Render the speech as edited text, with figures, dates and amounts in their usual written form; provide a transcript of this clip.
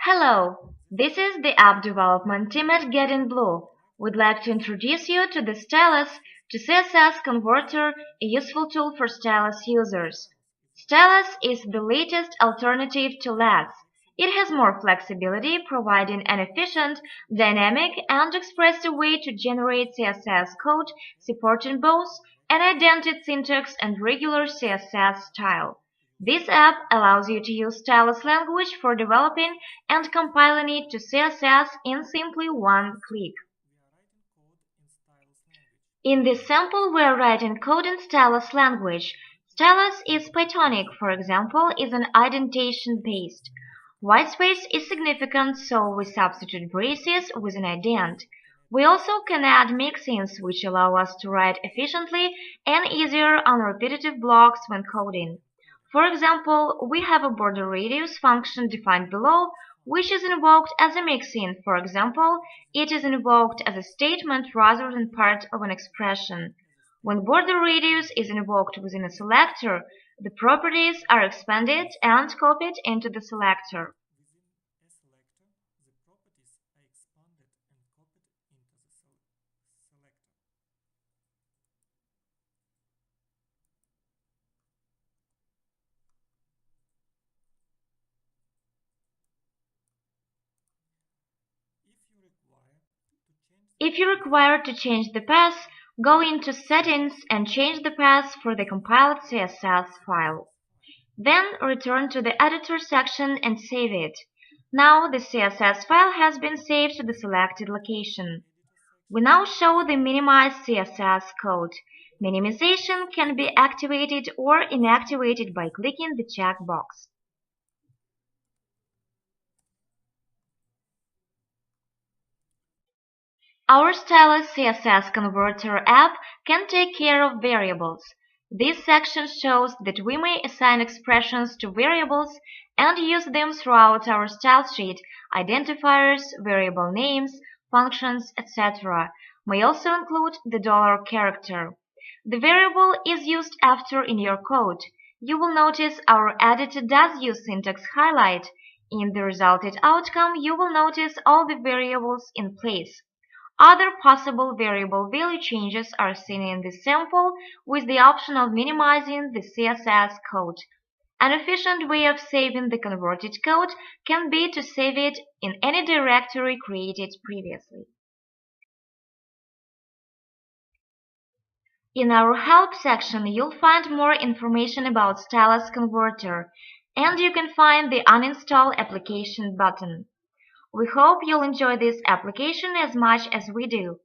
Hello, this is the app development team at GetInBlue. We'd like to introduce you to the Stylus to CSS Converter, a useful tool for Stylus users. Stylus is the latest alternative to LAS. It has more flexibility, providing an efficient, dynamic, and expressive way to generate CSS code supporting both an indented syntax and regular CSS style. This app allows you to use Stylus language for developing and compiling it to CSS in simply one click. In this sample, we are writing code in Stylus language. Stylus is Pythonic, for example, is an indentation based. Whitespace is significant, so we substitute braces with an ident. We also can add mixins, which allow us to write efficiently and easier on repetitive blocks when coding. For example, we have a border radius function defined below, which is invoked as a mixin. For example, it is invoked as a statement rather than part of an expression. When border radius is invoked within a selector, the properties are expanded and copied into the selector. If you require to change the path, go into Settings and change the path for the compiled CSS file. Then return to the Editor section and save it. Now the CSS file has been saved to the selected location. We now show the minimized CSS code. Minimization can be activated or inactivated by clicking the checkbox. Our Stylus CSS Converter app can take care of variables. This section shows that we may assign expressions to variables and use them throughout our style sheet. Identifiers, variable names, functions, etc. may also include the $character. The variable is used after in your code. You will notice our editor does use syntax highlight. In the resulted outcome, you will notice all the variables in place. Other possible variable value changes are seen in this sample with the option of minimizing the CSS code. An efficient way of saving the converted code can be to save it in any directory created previously. In our Help section, you'll find more information about Stylus Converter, and you can find the Uninstall Application button. We hope you'll enjoy this application as much as we do.